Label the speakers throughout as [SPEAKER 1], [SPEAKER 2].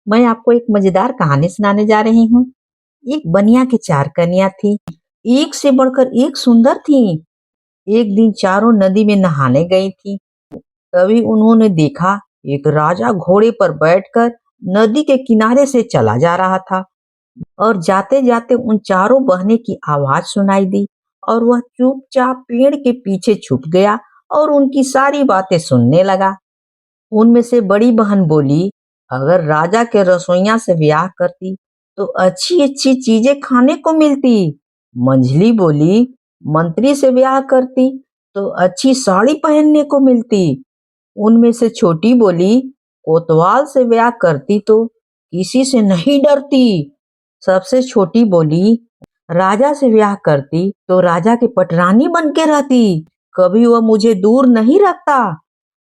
[SPEAKER 1] मैं आपको एक मजेदार कहानी सुनाने जा रही हूँ। एक बनिया की 4 कन्या थी, एक से बढ़कर एक सुंदर थी। एक दिन चारों नदी में नहाने गई थी। तभी उन्होंने देखा एक राजा घोड़े पर बैठकर नदी के किनारे से चला जा रहा था और जाते जाते उन चारों बहने की आवाज सुनाई दी और वह चुपचाप पेड़ के पीछे छुप गया और उनकी सारी बातें सुनने लगा। उनमें से बड़ी बहन बोली, अगर राजा के रसोइया से ब्याह करती तो अच्छी अच्छी चीजें खाने को मिलती। मंझली बोली, मंत्री से ब्याह करती तो अच्छी साड़ी पहनने को मिलती। उनमें से छोटी बोली, कोतवाल से ब्याह करती तो किसी से नहीं डरती। सबसे छोटी बोली, राजा से ब्याह करती तो राजा की पटरानी बन के रहती, कभी वह मुझे दूर नहीं रखता।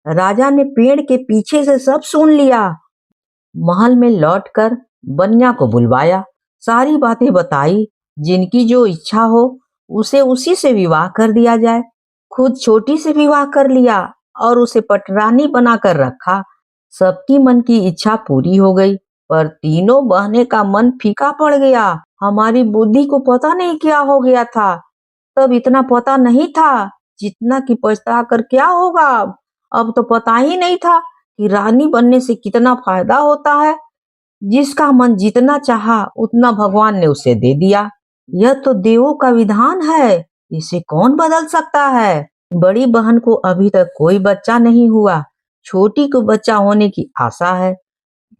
[SPEAKER 1] राजा ने पेड़ के पीछे से सब सुन लिया। महल में लौटकर बनिया को बुलवाया, सारी बातें बताई। जिनकी जो इच्छा हो उसे उसी से विवाह कर दिया जाए। खुद छोटी से विवाह कर लिया और उसे पटरानी बनाकर रखा। सबकी मन की इच्छा पूरी हो गई, पर तीनों बहनें का मन फीका पड़ गया। हमारी बुद्धि को पता नहीं क्या हो गया था, तब इतना पता नहीं था जितना कि पछता कर क्या होगा। अब तो पता ही नहीं था कि रानी बनने से कितना फायदा होता है। जिसका मन जितना चाहा उतना भगवान ने उसे दे दिया। यह तो देवों का विधान है, इसे कौन बदल सकता है। बड़ी बहन को अभी तक कोई बच्चा नहीं हुआ, छोटी को बच्चा होने की आशा है।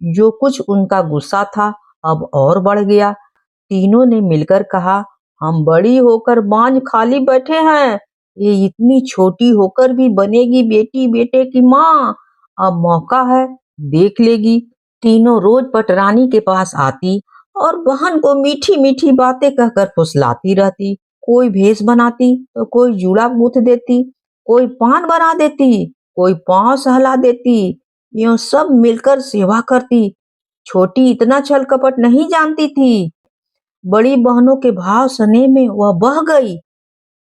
[SPEAKER 1] जो कुछ उनका गुस्सा था अब और बढ़ गया। तीनों ने मिलकर कहा, हम बड़ी होकर बांझ खाली बैठे हैं, ये इतनी छोटी होकर भी बनेगी बेटी बेटे की माँ। अब मौका है, देख लेगी। तीनों रोज पटरानी के पास आती और बहन को मीठी मीठी बातें कहकर फुसलाती रहती। कोई भेष बनाती तो कोई जूड़ा गूंथ देती, कोई पान बना देती, कोई पांव सहला देती। यूं सब मिलकर सेवा करती। छोटी इतना छल कपट नहीं जानती थी। बड़ी बहनों के भाव स्नेह में वह बह गई।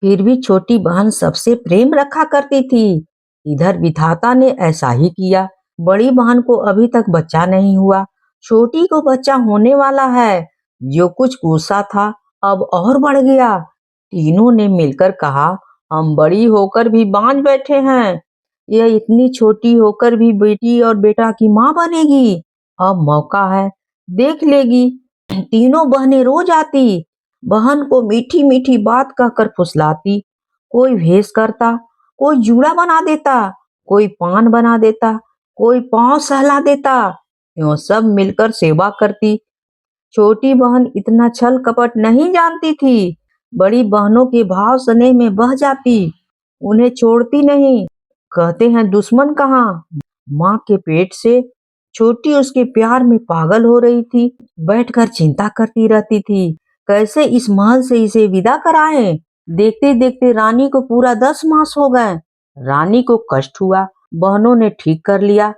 [SPEAKER 1] फिर भी छोटी बहन सबसे प्रेम रखा करती थी। इधर विधाता ने ऐसा ही किया। बड़ी बहन को अभी तक बच्चा नहीं हुआ, छोटी को बच्चा होने वाला है। जो कुछ गुस्सा था अब और बढ़ गया। तीनों ने मिलकर कहा, हम बड़ी होकर भी बांझ बैठे हैं, यह इतनी छोटी होकर भी बेटी और बेटा की माँ बनेगी। अब मौका है, देख लेगी। तीनों बहनें रोज आती, बहन को मीठी मीठी बात कहकर फुसलाती। कोई भेष करता, कोई जूड़ा बना देता, कोई पान बना देता, कोई पांव सहला देता। यूं सब मिलकर सेवा करती। छोटी बहन इतना छल कपट नहीं जानती थी। बड़ी बहनों के भाव स्नेह में बह जाती, उन्हें छोड़ती नहीं। कहते हैं दुश्मन कहाँ, माँ के पेट से। छोटी उसके प्यार में पागल हो रही थी, बैठकर चिंता करती रहती थी कैसे इस महल से इसे विदा कराएं। देखते देखते रानी को पूरा 10 मास हो गए। रानी को कष्ट हुआ, बहनों ने ठीक कर लिया।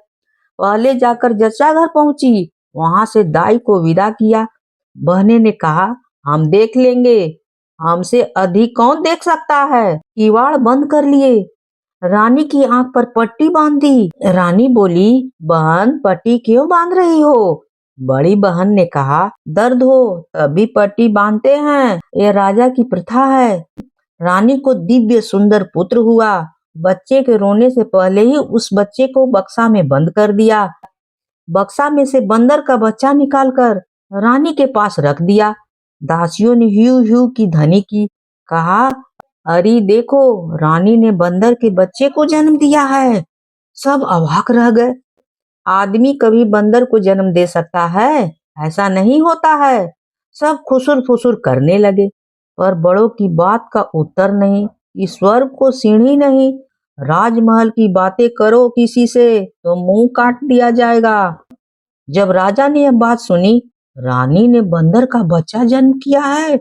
[SPEAKER 1] पहले जाकर जच्चा घर पहुंची, वहां से दाई को विदा किया। बहने ने कहा, हम देख लेंगे, हमसे अधिक कौन देख सकता है। किवाड़ बंद कर लिए। रानी की आंख पर पट्टी बांध दी। रानी बोली, बहन पट्टी क्यों बांध रही हो। बड़ी बहन ने कहा, दर्द हो तभी पट्टी बांधते हैं, यह राजा की प्रथा है। रानी को दिव्य सुंदर पुत्र हुआ। बच्चे के रोने से पहले ही उस बच्चे को बक्सा में बंद कर दिया। बक्सा में से बंदर का बच्चा निकालकर रानी के पास रख दिया। दासियों ने ह्यू ह्यू की ध्वनि की, कहा, अरे देखो, रानी ने बंदर के बच्चे को जन्म दिया है। सब अवाक रह गए। आदमी कभी बंदर को जन्म दे सकता है? ऐसा नहीं होता है। सब खुसुर फुसुर करने लगे, पर बड़ों की बात का उत्तर नहीं। ईश्वर को सीढ़ी नहीं। राजमहल की बातें करो किसी से तो मुंह काट दिया जाएगा। जब राजा ने यह बात सुनी, रानी ने बंदर का बच्चा जन्म किया है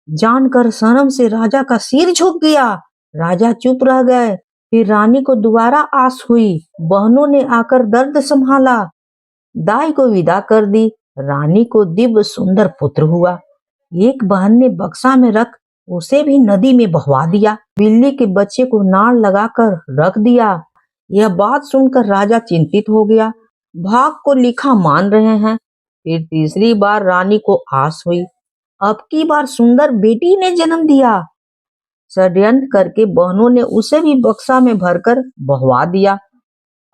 [SPEAKER 1] जानकर शर्म से राजा का सिर झुक गया। राजा चुप रह गए। फिर रानी को दोबारा आस हुई। बहनों ने आकर दर्द संभाला, दाई को विदा कर दी। रानी को दिव्य सुंदर पुत्र हुआ। एक बहन ने बक्सा में रख उसे भी नदी में बहवा दिया। बिल्ली के बच्चे को नाड़ लगाकर रख दिया। यह बात सुनकर राजा चिंतित हो गया। भाग को लिखा मान रहे हैं, फिर तीसरी बार रानी को आस हुई, अब की बार सुंदर बेटी ने जन्म दिया। षड्यंत्र करके बहनों ने उसे भी बक्सा में भरकर बहवा दिया।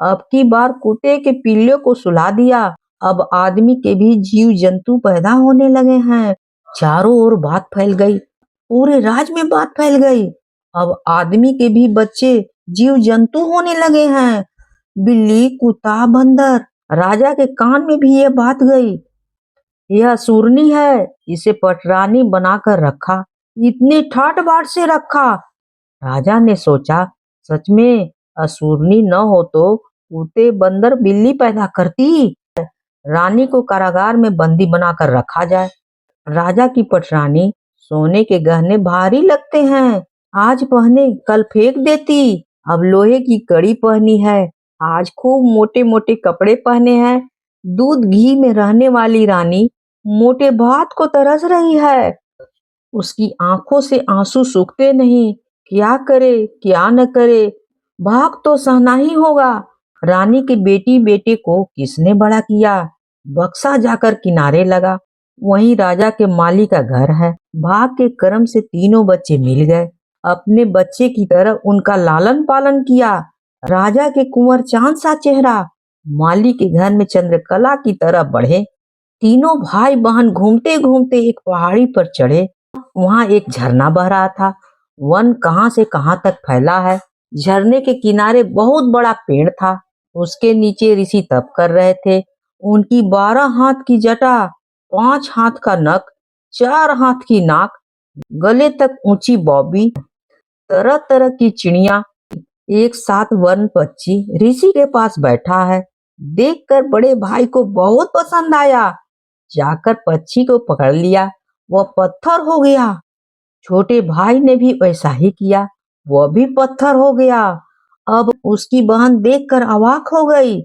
[SPEAKER 1] अब की बार कुत्ते के पिल्ले को सुला दिया। अब आदमी के भी जीव जंतु पैदा होने लगे हैं। चारों ओर बात फैल गई, पूरे राज में बात फैल गई। अब आदमी के भी बच्चे जीव जंतु होने लगे हैं, बिल्ली, कुत्ता, बंदर। राजा के कान में भी ये बात गई। यह सूरनी है, इसे पटरानी बनाकर रखा, इतनी ठाट बाट से रखा। राजा ने सोचा, सच में असूरनी न हो तो कुत्ते, बंदर, बिल्ली पैदा करती। रानी को कारागार में बंदी बनाकर रखा जाए। राजा की पटरानी सोने के गहने भारी लगते हैं, आज पहने कल फेंक देती। अब लोहे की कड़ी पहनी है, आज खूब मोटे मोटे कपड़े पहने हैं। दूध घी में रहने वाली रानी मोटे भात को तरस रही है। उसकी आंखों से आंसू सूखते नहीं, क्या करे क्या न करे, भाग तो सहना ही होगा। रानी के बेटी बेटे को किसने बड़ा किया? बक्सा जाकर किनारे लगा, वहीं राजा के माली का घर है। भाग के कर्म से तीनों बच्चे मिल गए, अपने बच्चे की तरह उनका लालन पालन किया। राजा के कुंवर चांद सा चेहरा माली के घर में चंद्रकला की तरह बढ़े। तीनों भाई बहन घूमते घूमते एक पहाड़ी पर चढ़े। वहां एक झरना बह रहा था। वन कहां से कहां तक फैला है। झरने के किनारे बहुत बड़ा पेड़ था, उसके नीचे ऋषि तप कर रहे थे। उनकी 12 हाथ की जटा, 5 हाथ का नख, 4 हाथ की नाक, गले तक ऊंची बॉबी, तरह तरह की चिड़िया, एक साथ वन पक्षी ऋषि के पास बैठा है। देखकर बड़े भाई को बहुत पसंद आया, जाकर पक्षी को पकड़ लिया, वह पत्थर हो गया। छोटे भाई ने भी वैसा ही किया, वह भी पत्थर हो गया। अब उसकी बहन देखकर अवाक हो गई।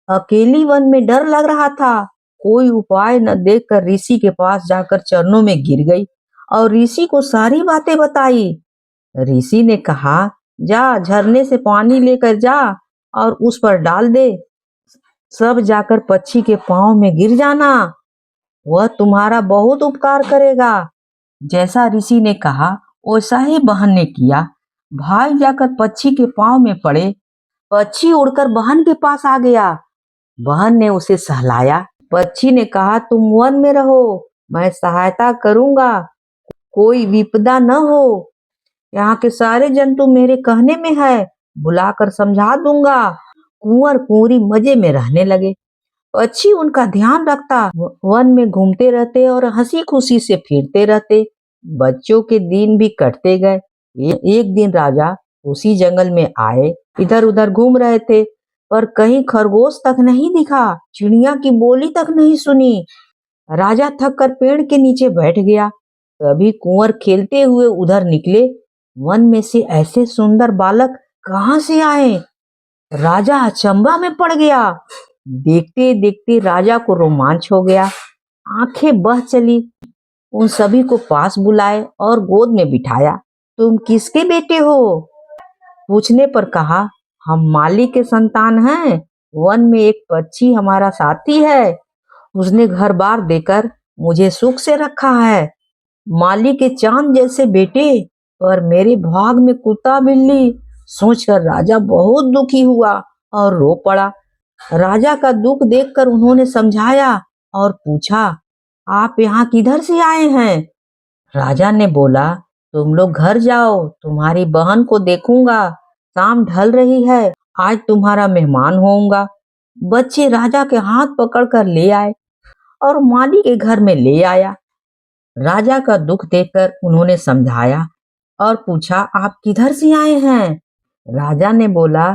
[SPEAKER 1] अकेली वन में डर लग रहा था, कोई उपाय न देखकर ऋषि के पास जाकर चरणों में गिर गई और ऋषि को सारी बातें बताई। ऋषि ने कहा, जा झरने से पानी लेकर जा और उस पर डाल दे, सब जाकर पक्षी के पांव में गिर जाना, वह तुम्हारा बहुत उपकार करेगा। जैसा ऋषि ने कहा वैसा ही बहन ने किया। भाई जाकर पक्षी के पांव में पड़े। पक्षी उड़कर बहन के पास आ गया। बहन ने उसे सहलाया। पक्षी ने कहा, तुम वन में रहो, मैं सहायता करूंगा, कोई विपदा न हो। यहाँ के सारे जंतु मेरे कहने में है, बुलाकर समझा दूंगा। कुंवर कुंवरी मजे में रहने लगे। पक्षी उनका ध्यान रखता, वन में घूमते रहते और हंसी खुशी से फिरते रहते। बच्चों के दिन भी कटते गए। एक दिन राजा उसी जंगल में आए, इधर उधर घूम रहे थे, पर कहीं खरगोश तक नहीं दिखा, चिड़िया की बोली तक नहीं सुनी। राजा थक कर पेड़ के नीचे बैठ गया। तभी कुंवर खेलते हुए उधर निकले। वन में से ऐसे सुंदर बालक कहाँ से आए? राजा अचंभा में पड़ गया। देखते देखते राजा को रोमांच हो गया, आंखें बह चली। उन सभी को पास बुलाए और गोद में बिठाया। तुम किसके बेटे हो? पूछने पर कहा, हम माली के संतान हैं। वन में एक पक्षी हमारा साथी है, उसने घर बार देकर मुझे सुख से रखा है। माली के चांद जैसे बेटे, पर मेरे भाग में कुत्ता बिल्ली। सोचकर राजा बहुत दुखी हुआ और रो पड़ा। राजा का दुख देखकर उन्होंने समझाया और पूछा, आप यहाँ किधर से आए हैं? राजा ने बोला, तुम लोग घर जाओ, तुम्हारी बहन को देखूंगा, शाम ढल रही है, आज तुम्हारा मेहमान होऊंगा। बच्चे राजा के हाथ पकड़कर ले आए और माली के घर में ले आया। राजा का दुख देखकर उन्होंने समझाया और पूछा, आप किधर से आए हैं? राजा ने बोला,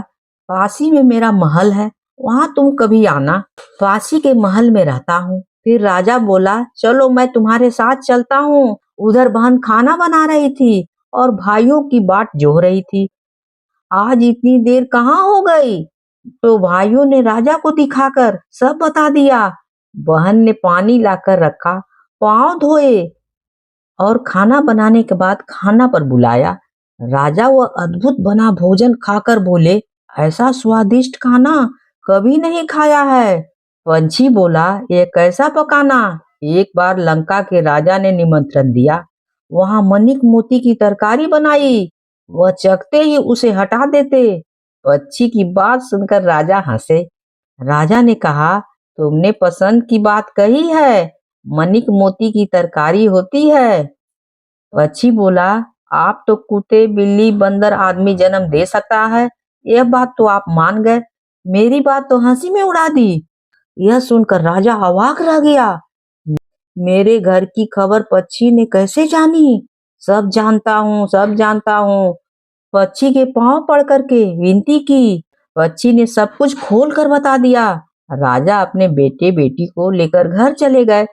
[SPEAKER 1] पासी में मेरा महल है, वहां तुम कभी आना, पासी के महल में रहता हूँ। फिर राजा बोला, चलो मैं तुम्हारे साथ चलता हूँ। उधर बहन खाना बना रही थी और भाइयों की बाट जोह रही थी। आज इतनी देर कहाँ हो गई? तो भाइयों ने राजा को दिखाकर सब बता दिया। बहन ने पानी लाकर रखा, पांव धोए और खाना बनाने के बाद खाना पर बुलाया। राजा वह अद्भुत बना भोजन खाकर बोले, ऐसा स्वादिष्ट खाना कभी नहीं खाया है। पंछी बोला, ये कैसा पकाना? एक बार लंका के राजा ने निमंत्रण दिया, वहां मनिक मोती की तरकारी बनाई, वह चखते ही उसे हटा देते। पक्षी की बात सुनकर राजा हंसे। राजा ने कहा, तुमने पसंद की बात कही है, मनिक मोती की तरकारी होती है। पक्षी बोला, आप तो कुत्ते बिल्ली बंदर आदमी जन्म दे सकता है, यह बात तो आप मान गए, मेरी बात तो हंसी में उड़ा दी। यह सुनकर राजा अवाक रह गया। मेरे घर की खबर पक्षी ने कैसे जानी? सब जानता हूँ, सब जानता हूँ। पक्षी के पांव पड़ करके विनती की। पक्षी ने सब कुछ खोल कर बता दिया। राजा अपने बेटे बेटी को लेकर घर चले गए।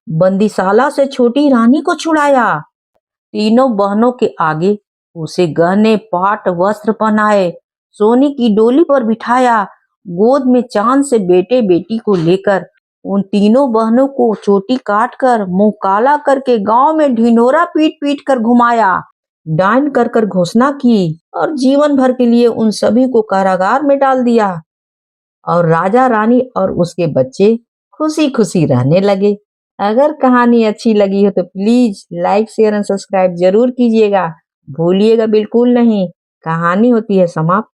[SPEAKER 1] बंदीशाला से छोटी रानी को छुड़ाया। तीनों बहनों के आगे उसे गहने पाट वस्त्र पहनाए, सोने की डोली पर बिठाया। गोद में चांद से बेटे बेटी को लेकर उन तीनों बहनों को चोटी काट कर मुंह काला करके गांव में ढिंढोरा पीट पीट कर घुमाया, डांड कर कर घोषणा की और जीवन भर के लिए उन सभी को कारागार में डाल दिया। और राजा रानी और उसके बच्चे खुशी खुशी रहने लगे। अगर कहानी अच्छी लगी हो तो please like share and subscribe जरूर कीजिएगा, भूलिएगा बिल्कुल नहीं। कहानी होती है समाप्त।